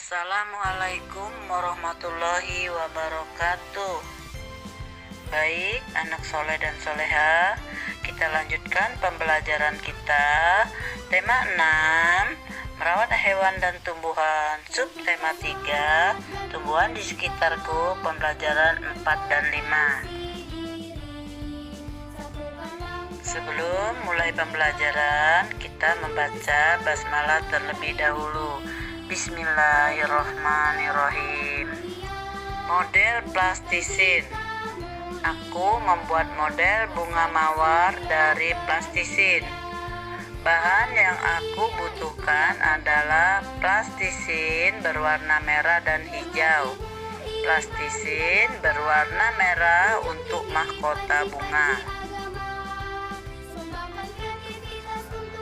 Assalamualaikum warahmatullahi wabarakatuh. Baik, anak soleh dan soleha, kita lanjutkan pembelajaran kita. Tema 6, merawat hewan dan tumbuhan. Subtema 3, tumbuhan di sekitarku. Pembelajaran 4 dan 5. Sebelum mulai pembelajaran, kita membaca basmalah terlebih dahulu. Bismillahirrahmanirrahim. Model plastisin. Aku membuat model bunga mawar dari plastisin. Bahan yang aku butuhkan adalah plastisin berwarna merah dan hijau. Plastisin berwarna merah untuk mahkota bunga.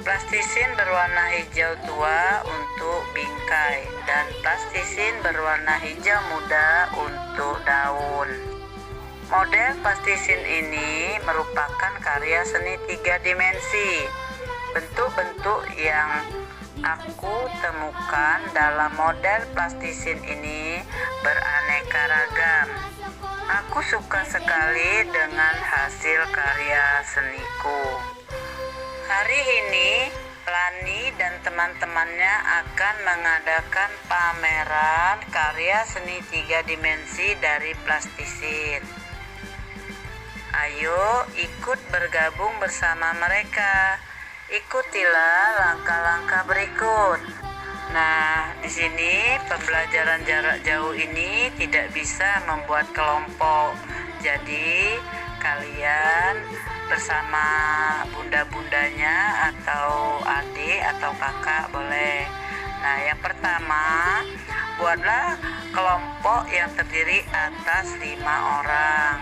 Plastisin berwarna hijau tua untuk bingkai dan plastisin berwarna hijau muda untuk daun. Model plastisin ini merupakan karya seni 3 dimensi. Bentuk-bentuk yang aku temukan dalam model plastisin ini beraneka ragam. Aku suka sekali dengan hasil karya seniku. Hari ini, Lani dan teman-temannya akan mengadakan pameran karya seni 3 dimensi dari plastisin. Ayo ikut bergabung bersama mereka. Ikutilah langkah-langkah berikut. Nah, di sini pembelajaran jarak jauh ini tidak bisa membuat kelompok. Jadi, kalian bersama bunda-bundanya atau adik atau kakak boleh. Nah, yang pertama, buatlah kelompok yang terdiri atas 5 orang.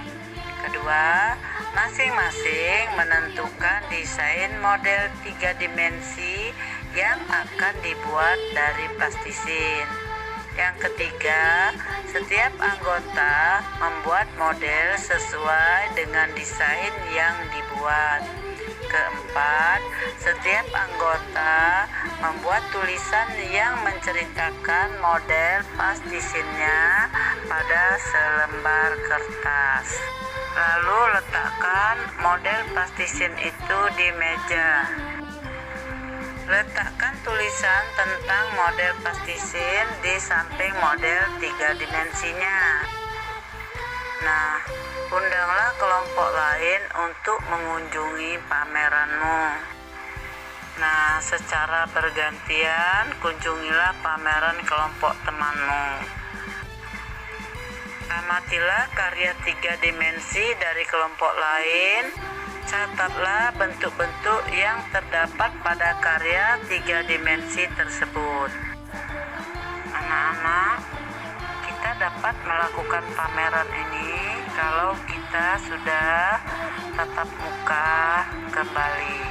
Kedua, masing-masing menentukan desain model 3 dimensi yang akan dibuat dari plastisin. Yang ketiga, setiap anggota membuat model sesuai dengan desain yang dibuat. Keempat, setiap anggota membuat tulisan yang menceritakan model plastisinnya pada selembar kertas. Lalu letakkan model plastisin itu di meja. Letakkan tulisan tentang model plastisin di samping model 3 dimensinya. Nah, undanglah kelompok lain untuk mengunjungi pameranmu. Nah, secara bergantian kunjungilah pameran kelompok temanmu. Amatilah karya 3 dimensi dari kelompok lain. Catatlah bentuk-bentuk yang terdapat pada karya 3 dimensi tersebut. Anak-anak, kita dapat melakukan pameran ini kalau kita sudah tatap muka kembali.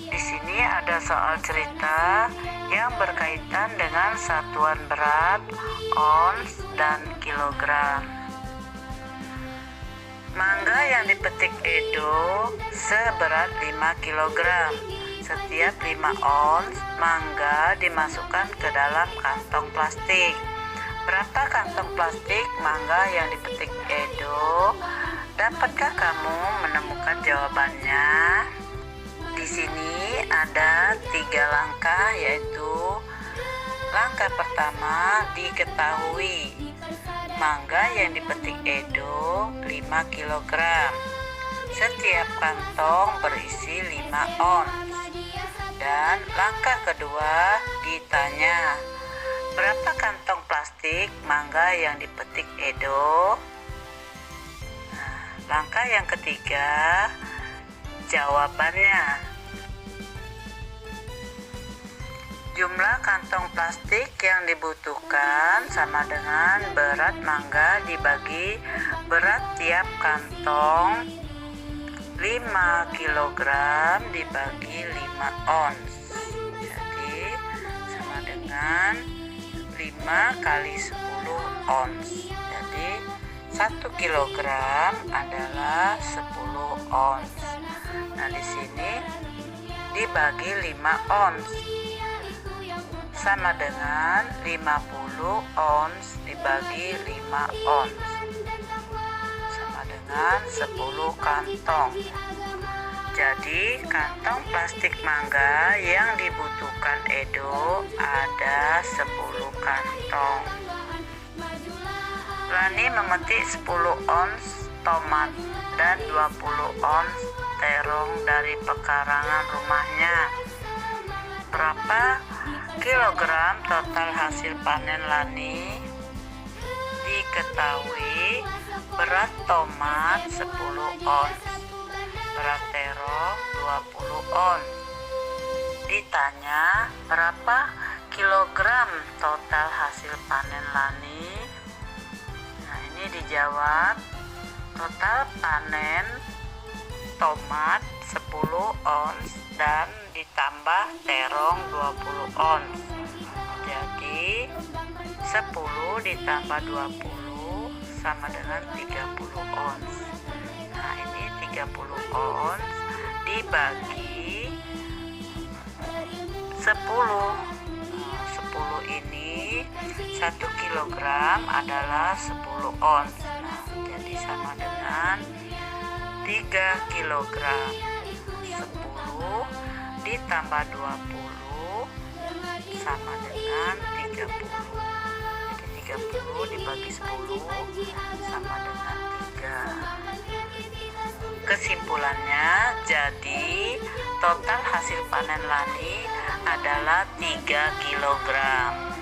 Di sini ada soal cerita yang berkaitan dengan satuan berat, ons, dan kilogram. Mangga yang dipetik Edo seberat 5 kg. Setiap 5 ons mangga dimasukkan ke dalam kantong plastik. Berapa kantong plastik mangga yang dipetik Edo? Dapatkah kamu menemukan jawabannya? Di sini ada 3 langkah, yaitu langkah pertama, diketahui mangga yang dipetik Edo 5 kg. Setiap kantong berisi 5 ons. Dan langkah kedua, ditanya, berapa kantong plastik mangga yang dipetik Edo? Nah, langkah yang ketiga, jawabannya. Jumlah kantong plastik yang dibutuhkan sama dengan berat mangga dibagi berat tiap kantong. 5 kg dibagi 5 ons. Jadi sama dengan 5 kali 10 ons. Jadi 1 kg adalah 10 ons. Nah, di sini dibagi 5 ons. sama dengan 50 ons dibagi 5 ons sama dengan 10 kantong. Jadi kantong plastik mangga yang dibutuhkan Edo ada 10 kantong. Lani memetik 10 ons tomat dan 20 ons terong dari pekarangan rumahnya. Berapa kilogram total hasil panen Lani? Diketahui berat tomat 10 ons, berat terong 20 ons. Ditanya berapa kilogram total hasil panen Lani? Nah, ini dijawab total panen tomat 10 ons dan ditambah terong 20 ons. Jadi 10 ditambah 20 sama dengan 30 ons. Nah, ini 30 ons dibagi 10. 10 ini 1 kilogram adalah 10 ons. Nah, jadi sama dengan 3 kilogram. 10 ditambah 20 sama dengan 30. Jadi 30 dibagi 10 sama dengan 3. Kesimpulannya, jadi total hasil panen Lani adalah 3 kilogram.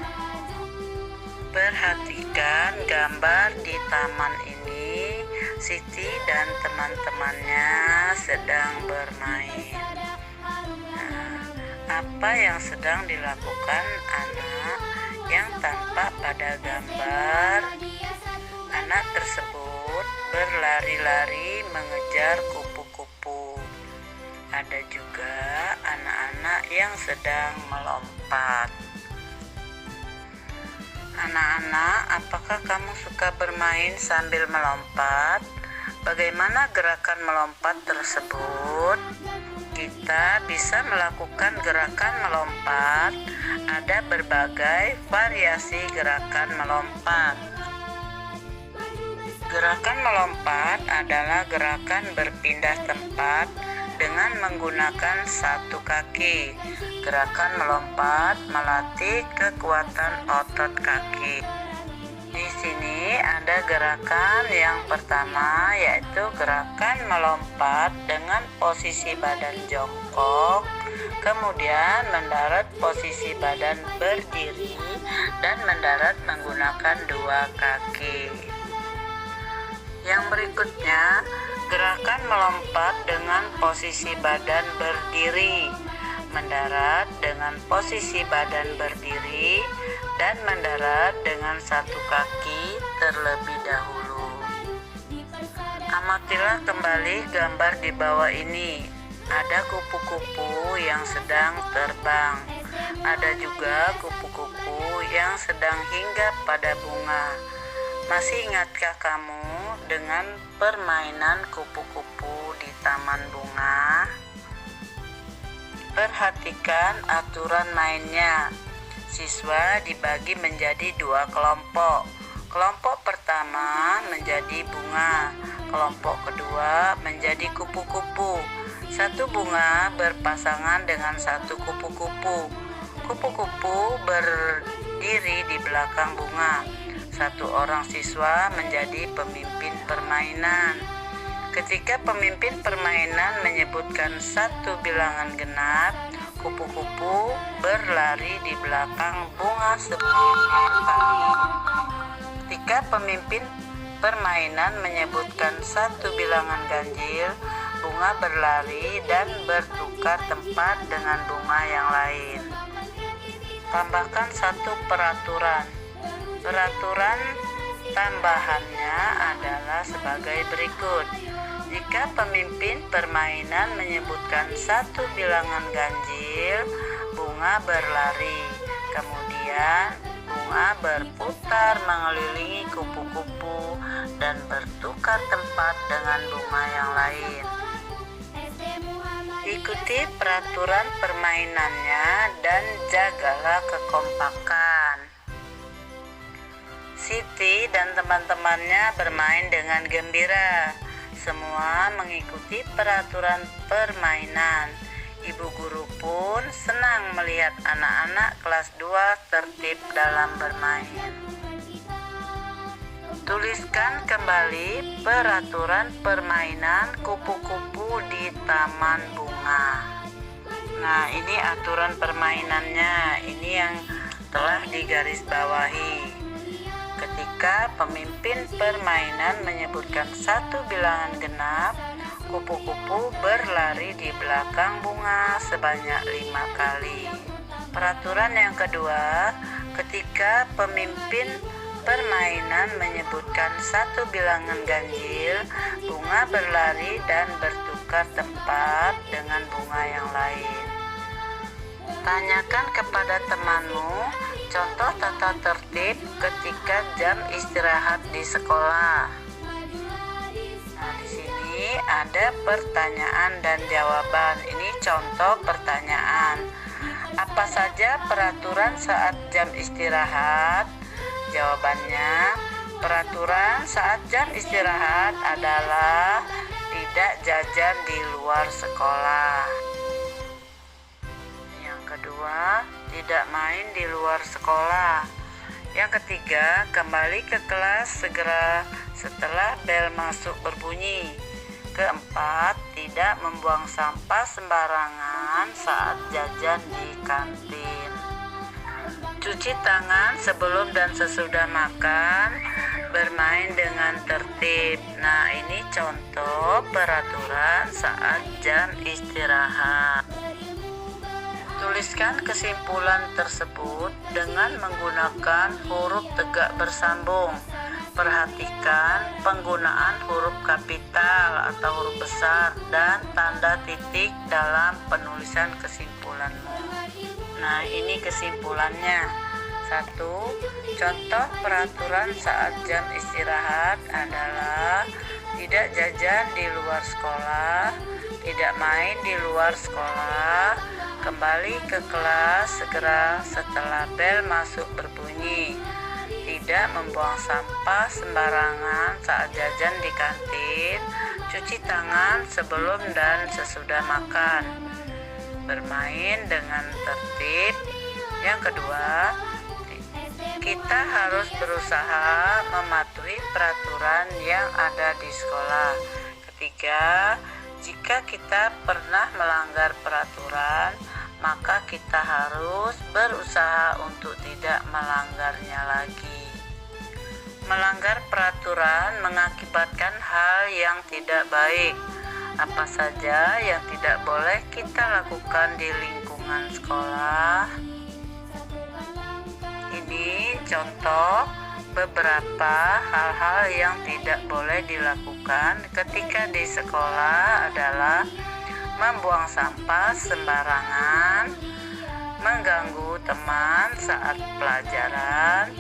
Perhatikan gambar di taman ini. Siti dan teman-temannya sedang bermain. Nah, apa yang sedang dilakukan anak yang tampak pada gambar? Anak tersebut berlari-lari mengejar kupu-kupu. Ada juga anak-anak yang sedang melompat. Anak-anak, apakah kamu suka bermain sambil melompat? Bagaimana gerakan melompat tersebut? Kita bisa melakukan gerakan melompat. Ada berbagai variasi gerakan melompat. Gerakan melompat adalah gerakan berpindah tempat dengan menggunakan satu kaki. Gerakan melompat melatih kekuatan otot kaki. Di sini ada gerakan yang pertama, yaitu gerakan melompat dengan posisi badan jongkok, kemudian mendarat posisi badan berdiri, dan mendarat menggunakan dua kaki. Yang berikutnya, gerakan melompat dengan posisi badan berdiri, mendarat dengan posisi badan berdiri, dan mendarat dengan satu kaki terlebih dahulu. Amatilah kembali gambar di bawah ini. Ada kupu-kupu yang sedang terbang. Ada juga kupu-kupu yang sedang hinggap pada bunga. Masih ingatkah kamu dengan permainan kupu-kupu di taman bunga? Perhatikan aturan mainnya. Siswa dibagi menjadi dua kelompok. Kelompok pertama menjadi bunga, kelompok kedua menjadi kupu-kupu. Satu bunga berpasangan dengan satu kupu-kupu. Kupu-kupu berdiri di belakang bunga. Satu orang siswa menjadi pemimpin permainan. Ketika pemimpin permainan menyebutkan satu bilangan genap, kupu-kupu berlari di belakang bunga sebelum bertani. Ketika pemimpin permainan menyebutkan satu bilangan ganjil, bunga berlari dan bertukar tempat dengan bunga yang lain. Tambahkan satu peraturan. Peraturan tambahannya adalah sebagai berikut. Jika pemimpin permainan menyebutkan satu bilangan ganjil, bunga berlari. Kemudian bunga berputar mengelilingi kupu-kupu dan bertukar tempat dengan bunga yang lain. Ikuti peraturan permainannya dan jagalah kekompakan. Siti dan teman-temannya bermain dengan gembira. Semua mengikuti peraturan permainan. Ibu guru pun senang melihat anak-anak kelas 2 tertib dalam bermain. Tuliskan kembali peraturan permainan kupu-kupu di taman bunga. Nah, ini aturan permainannya. Ini yang telah digarisbawahi. Ketika pemimpin permainan menyebutkan satu bilangan genap, kupu-kupu berlari di belakang bunga sebanyak 5 kali. Peraturan yang kedua, ketika pemimpin permainan menyebutkan satu bilangan ganjil, bunga berlari dan bertukar tempat dengan bunga yang lain. Tanyakan kepada temanmu contoh tata tertib ketika jam istirahat di sekolah. Nah, di sini ada pertanyaan dan jawaban. Ini contoh pertanyaan. Apa saja peraturan saat jam istirahat? Jawabannya, peraturan saat jam istirahat adalah tidak jajan di luar sekolah. Yang kedua, tidak main di luar sekolah. Yang ketiga, kembali ke kelas segera setelah bel masuk berbunyi. Keempat, tidak membuang sampah sembarangan saat jajan di kantin. Cuci tangan sebelum dan sesudah makan, bermain dengan tertib. Nah, ini contoh peraturan saat jam istirahat. Tuliskan kesimpulan tersebut dengan menggunakan huruf tegak bersambung. Perhatikan penggunaan huruf kapital atau huruf besar dan tanda titik dalam penulisan kesimpulanmu. Nah, ini kesimpulannya. 1. Contoh peraturan saat jam istirahat adalah tidak jajan di luar sekolah, tidak main di luar sekolah, kembali ke kelas segera setelah bel masuk berbunyi, tidak membuang sampah sembarangan saat jajan di kantin, cuci tangan sebelum dan sesudah makan, bermain dengan tertib. Yang kedua, kita harus berusaha mematuhi peraturan yang ada di sekolah. Ketiga, jika kita pernah melanggar peraturan, maka kita harus berusaha untuk tidak melanggarnya lagi. Melanggar peraturan mengakibatkan hal yang tidak baik. Apa saja yang tidak boleh kita lakukan di lingkungan sekolah? Ini contoh beberapa hal-hal yang tidak boleh dilakukan ketika di sekolah adalah membuang sampah sembarangan, mengganggu teman saat pelajaran,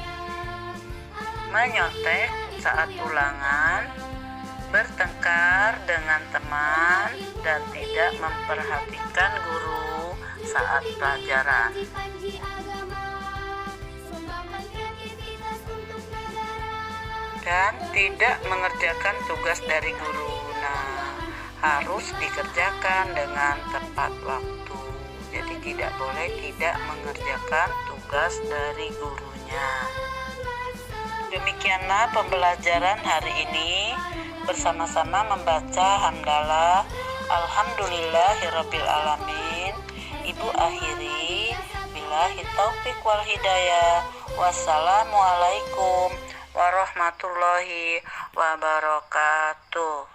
menyontek saat ulangan, bertengkar dengan teman, dan tidak memperhatikan guru saat pelajaran. Dan tidak mengerjakan tugas dari guru. Nah, harus dikerjakan dengan tepat waktu. Jadi tidak boleh tidak mengerjakan tugas dari gurunya. Demikianlah pembelajaran hari ini. Bersama-sama membaca hamdalah alhamdulillahirabbil alamin. Ibu akhiri billahi taufik wal hidayah. Wassalamualaikum warahmatullahi wabarakatuh.